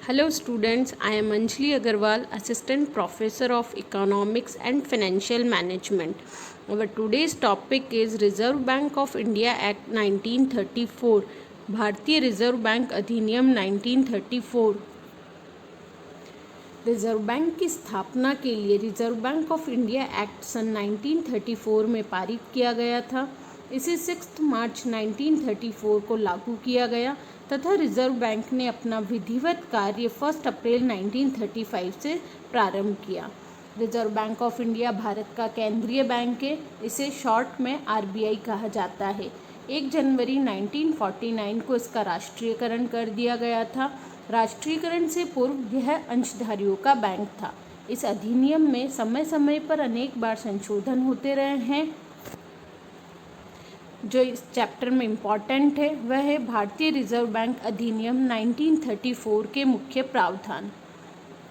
Hello students, I am Anjali Agarwal, Assistant Professor of Economics and Financial Management. Our today's topic is Reserve Bank of India Act 1934, भारतीय reserve bank अधिनियम 1934। Reserve bank की स्थापना के लिए Reserve Bank of India Act सन 1934 में पारित किया गया था। इसे 6 मार्च 1934 को लागू किया गया तथा रिजर्व बैंक ने अपना विधिवत कार्य 1 अप्रैल 1935 से प्रारंभ किया। Reserve Bank of India Bharat का केंद्रीय बैंक है। इसे शॉर्ट में आरबीआई कहा जाता है। 1 जनवरी 1949 को इसका राष्ट्रीयकरण कर दिया गया था। राष्ट्रीयकरण से पूर्व यह अंशधारियों का बैंक था। इस अधिनियम में समय समय पर अनेक बार संशोधन होते रहे हैं। जो इस चैप्टर में इम्पॉर्टेंट है वह है भारतीय रिजर्व बैंक अधिनियम 1934 के मुख्य प्रावधान।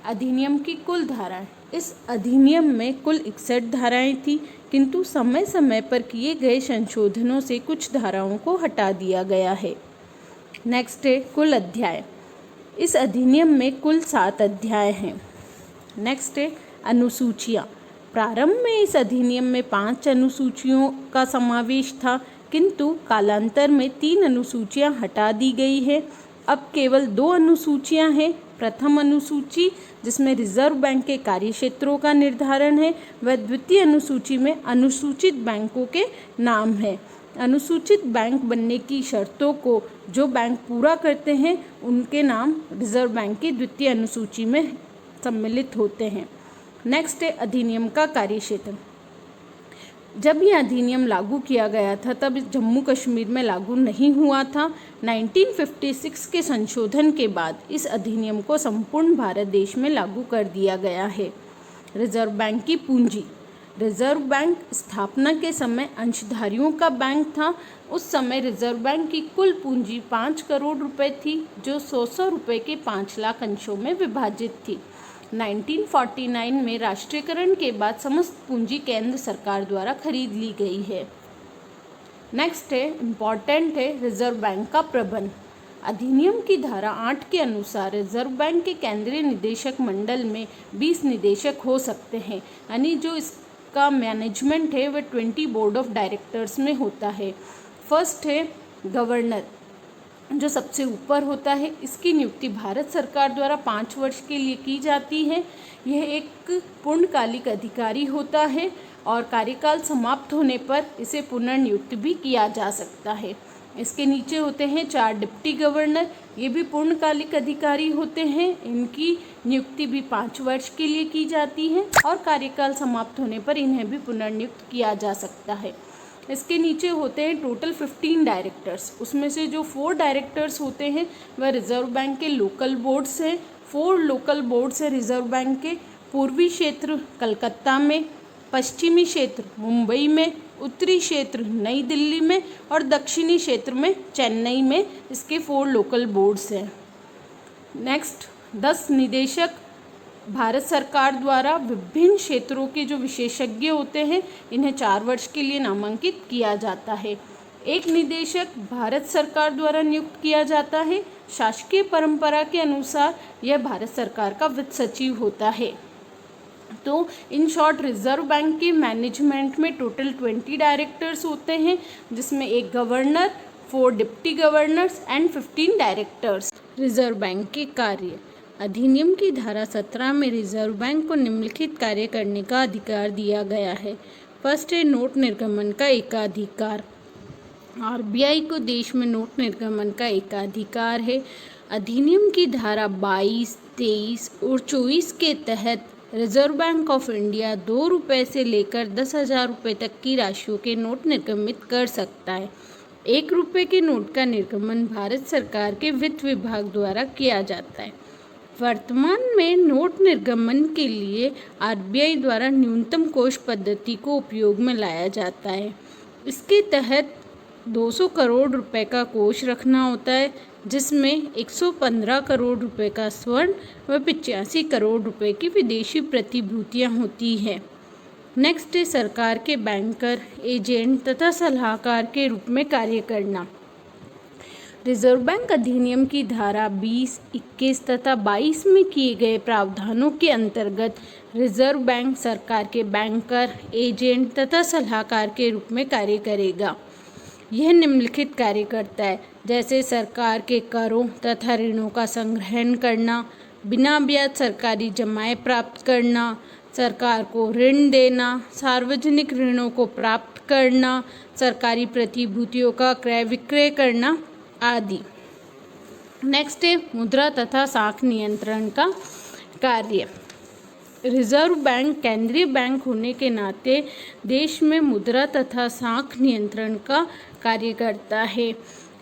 अधिनियम की कुल धाराएं। इस अधिनियम में कुल 61 धाराएं थी, किंतु समय समय पर किए गए संशोधनों से कुछ धाराओं को हटा दिया गया है। नेक्स्ट है कुल अध्याय। इस अधिनियम में कुल 7 अध्याय हैं। नेक्स्ट है अनुसूचियाँ। प्रारंभ में इस अधिनियम में 5 अनुसूचियों का समावेश था, किंतु कालांतर में 3 अनुसूचियाँ हटा दी गई है। अब केवल 2 अनुसूचियाँ हैं। प्रथम अनुसूची जिसमें रिजर्व बैंक के कार्यक्षेत्रों का निर्धारण है, वह द्वितीय अनुसूची में अनुसूचित बैंकों के नाम है। अनुसूचित बैंक बनने की शर्तों को जो बैंक पूरा करते हैं उनके नाम रिजर्व बैंक की द्वितीय अनुसूची में सम्मिलित होते हैं। नेक्स्ट है अधिनियम का कार्यक्षेत्र। जब यह अधिनियम लागू किया गया था तब जम्मू कश्मीर में लागू नहीं हुआ था। 1956 के संशोधन के बाद इस अधिनियम को संपूर्ण भारत देश में लागू कर दिया गया है। रिजर्व बैंक की पूंजी। रिजर्व बैंक स्थापना के समय अंशधारियों का बैंक था। उस समय रिजर्व बैंक की कुल पूंजी 5 करोड़ रुपए थी, जो 100 रुपए के 5 लाख अंशों में विभाजित थी। 1949 में राष्ट्रीयकरण के बाद समस्त पूंजी केंद्र सरकार द्वारा खरीद ली गई है। नेक्स्ट है इम्पॉर्टेंट है रिजर्व बैंक का प्रबंध। अधिनियम की धारा 8 के अनुसार रिजर्व बैंक के केंद्रीय निदेशक मंडल में 20 निदेशक हो सकते हैं, यानी जो इसका मैनेजमेंट है वह 20 बोर्ड ऑफ डायरेक्टर्स में होता है। फर्स्ट है गवर्नर, जो सबसे ऊपर होता है। इसकी नियुक्ति भारत सरकार द्वारा 5 वर्ष के लिए की जाती है। यह एक पूर्णकालिक अधिकारी होता है और कार्यकाल समाप्त होने पर इसे पुनर्नियुक्त भी किया जा सकता है। इसके नीचे होते हैं 4 डिप्टी गवर्नर। ये भी पूर्णकालिक अधिकारी होते हैं। इनकी नियुक्ति भी 5 वर्ष के लिए की जाती है और कार्यकाल समाप्त होने पर इन्हें भी पुनर्नियुक्त किया जा सकता है। इसके नीचे होते हैं टोटल 15 डायरेक्टर्स। उसमें से जो 4 डायरेक्टर्स होते हैं वह रिजर्व बैंक के लोकल बोर्ड्स हैं। 4 लोकल बोर्ड्स हैं रिजर्व बैंक के। पूर्वी क्षेत्र कलकत्ता में, पश्चिमी क्षेत्र मुंबई में, उत्तरी क्षेत्र नई दिल्ली में और दक्षिणी क्षेत्र में चेन्नई में इसके 4 लोकल बोर्ड्स हैं। नेक्स्ट 10 निदेशक भारत सरकार द्वारा विभिन्न क्षेत्रों के जो विशेषज्ञ होते हैं इन्हें 4 वर्ष के लिए नामांकित किया जाता है। 1 निदेशक भारत सरकार द्वारा नियुक्त किया जाता है। शासकीय परंपरा के अनुसार यह भारत सरकार का वित्त सचिव होता है। तो इन शॉर्ट रिजर्व बैंक के मैनेजमेंट में टोटल 20 डायरेक्टर्स होते हैं, जिसमें 1 governor, 4 deputy governors and 15 directors. Reserve bank के कार्य। अधिनियम की धारा 17 में रिजर्व बैंक को निम्नलिखित कार्य करने का अधिकार दिया गया है। फर्स्ट है नोट निर्गमन का एकाधिकार। आरबीआई को देश में नोट निर्गमन का एकाधिकार है। अधिनियम की धारा 22, 23 और 24 के तहत रिजर्व बैंक ऑफ इंडिया 2 रुपये से लेकर 10,000 रुपये तक की राशियों के नोट निर्गमित कर सकता है। 1 रुपये के नोट का निर्गमन भारत सरकार के वित्त विभाग द्वारा किया जाता है। वर्तमान में नोट निर्गमन के लिए आरबीआई द्वारा न्यूनतम कोष पद्धति को उपयोग में लाया जाता है। इसके तहत 200 करोड़ रुपए का कोष रखना होता है, जिसमें 115 करोड़ रुपए का स्वर्ण व 85 करोड़ रुपए की विदेशी प्रतिभूतियाँ होती हैं। नेक्स्ट है सरकार के बैंकर, एजेंट तथा सलाहकार के रूप में कार्य करना। रिजर्व बैंक अधिनियम की धारा 20, 21 तथा 22 में किए गए प्रावधानों के अंतर्गत रिजर्व बैंक सरकार के बैंकर, एजेंट तथा सलाहकार के रूप में कार्य करेगा। यह निम्नलिखित कार्य करता है, जैसे सरकार के करों तथा ऋणों का संग्रहण करना, बिना ब्याज सरकारी जमाएं प्राप्त करना, सरकार को ऋण देना, सार्वजनिक ऋणों को प्राप्त करना, सरकारी प्रतिभूतियों का क्रय विक्रय करना आदि। नेक्स्ट है मुद्रा तथा साख नियंत्रण का कार्य। रिजर्व बैंक केंद्रीय बैंक होने के नाते देश में मुद्रा तथा साख नियंत्रण का कार्य करता है।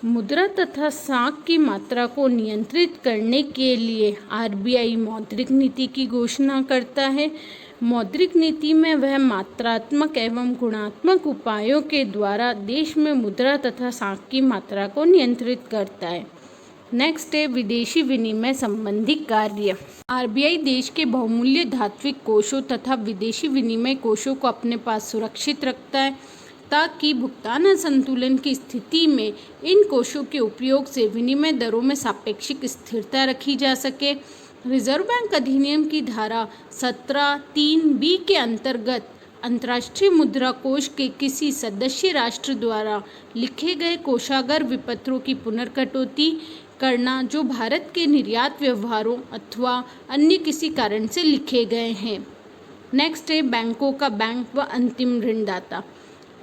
मुद्रा तथा साख की मात्रा को नियंत्रित करने के लिए आरबीआई मौद्रिक नीति की घोषणा करता है। मौद्रिक नीति में वह मात्रात्मक एवं गुणात्मक उपायों के द्वारा देश में मुद्रा तथा साख की मात्रा को नियंत्रित करता है। नेक्स्ट है विदेशी विनिमय संबंधी कार्य। आरबीआई देश के बहुमूल्य धात्विक कोषों तथा विदेशी विनिमय कोषों को अपने पास सुरक्षित रखता है ताकि भुगतान असंतुलन की स्थिति में इन कोषों के उपयोग से विनिमय दरों में सापेक्षिक स्थिरता रखी जा सके। रिजर्व बैंक अधिनियम की धारा 17(3)(b) के अंतर्गत अंतर्राष्ट्रीय मुद्रा कोष के किसी सदस्य राष्ट्र द्वारा लिखे गए कोषागार विपत्रों की पुनर्कटौती करना जो भारत के निर्यात व्यवहारों अथवा अन्य किसी कारण से लिखे गए हैं। नेक्स्ट है बैंकों का बैंक व अंतिम ऋणदाता।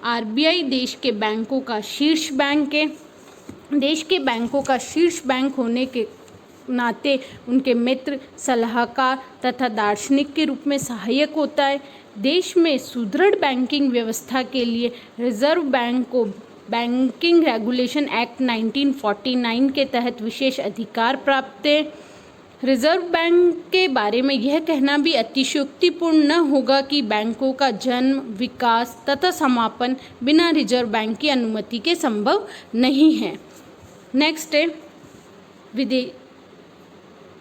आरबीआई देश के बैंकों का शीर्ष बैंक है। देश के बैंकों का शीर्ष बैंक होने के नाते उनके मित्र, सलाहकार तथा दार्शनिक के रूप में सहायक होता है। देश में सुदृढ़ बैंकिंग व्यवस्था के लिए रिजर्व बैंक को बैंकिंग रेगुलेशन एक्ट 1949 के तहत विशेष अधिकार प्राप्त है। रिजर्व बैंक के बारे में यह कहना भी अतिशयोक्तिपूर्ण न होगा कि बैंकों का जन्म, विकास तथा समापन बिना रिजर्व बैंक की अनुमति के संभव नहीं है। नेक्स्ट है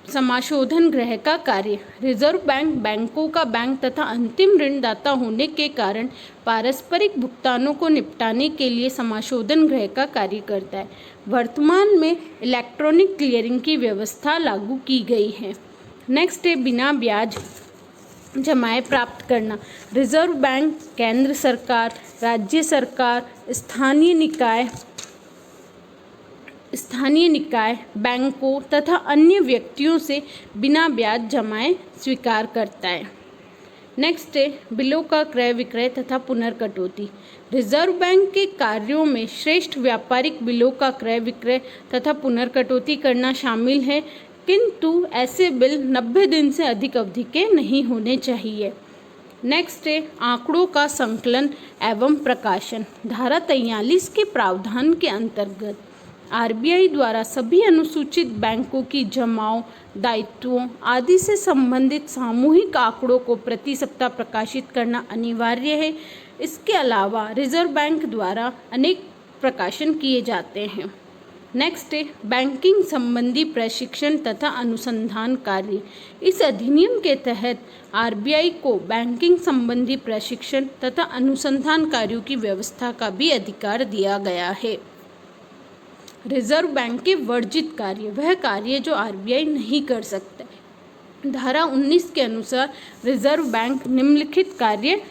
समाशोधन गृह का कार्य। रिजर्व बैंक बैंकों का बैंक तथा अंतिम ऋणदाता होने के कारण पारस्परिक भुगतानों को निपटाने के लिए समाशोधन गृह का कार्य करता है। वर्तमान में इलेक्ट्रॉनिक क्लियरिंग की व्यवस्था लागू की गई है। नेक्स्ट है बिना ब्याज जमाएं प्राप्त करना। रिजर्व बैंक केंद्र सरकार, राज्य सरकार, स्थानीय निकाय, बैंकों तथा अन्य व्यक्तियों से बिना ब्याज जमाएं स्वीकार करता है। नेक्स्ट है बिलों का क्रय विक्रय तथा पुनर्कटौती। रिजर्व बैंक के कार्यों में श्रेष्ठ व्यापारिक बिलों का क्रय विक्रय तथा पुनर्कटौती करना शामिल है, किंतु ऐसे बिल 90 दिन से अधिक अवधि के नहीं होने चाहिए। नेक्स्ट है आंकड़ों का संकलन एवं प्रकाशन। धारा 43 के प्रावधान के अंतर्गत आरबीआई द्वारा सभी अनुसूचित बैंकों की जमाओं, दायित्वों आदि से संबंधित सामूहिक आंकड़ों को प्रति सप्ताह प्रकाशित करना अनिवार्य है। इसके अलावा रिजर्व बैंक द्वारा अनेक प्रकाशन किए जाते हैं। नेक्स्ट है बैंकिंग संबंधी प्रशिक्षण तथा अनुसंधान कार्य। इस अधिनियम के तहत आरबीआई को बैंकिंग संबंधी प्रशिक्षण तथा अनुसंधान कार्यों की व्यवस्था का भी अधिकार दिया गया है। रिजर्व बैंक के वर्जित कार्य, वह कार्य जो आरबीआई नहीं कर सकता। धारा 19 के अनुसार रिजर्व बैंक निम्नलिखित कार्य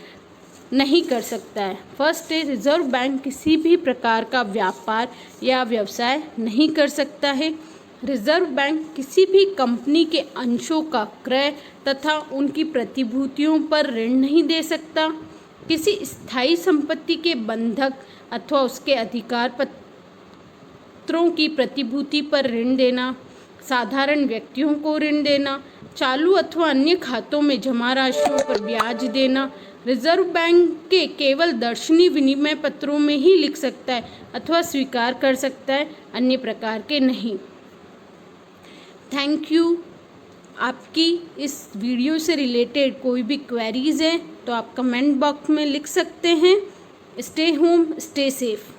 नहीं कर सकता है। फर्स्ट है रिजर्व बैंक किसी भी प्रकार का व्यापार या व्यवसाय नहीं कर सकता है। रिजर्व बैंक किसी भी कंपनी के अंशों का क्रय तथा उनकी प्रतिभूतियों पर ऋण नहीं दे सकता। किसी स्थायी संपत्ति के बंधक अथवा उसके अधिकार पत्रों की प्रतिभूति पर ऋण देना, साधारण व्यक्तियों को ऋण देना, चालू अथवा अन्य खातों में जमा राशियों पर ब्याज देना रिजर्व बैंक के केवल दर्शनी विनिमय पत्रों में ही लिख सकता है अथवा स्वीकार कर सकता है, अन्य प्रकार के नहीं। Thank you. आपकी इस वीडियो से रिलेटेड कोई भी क्वेरीज हैं तो आप कमेंट बॉक्स में लिख सकते हैं। Stay home, stay safe.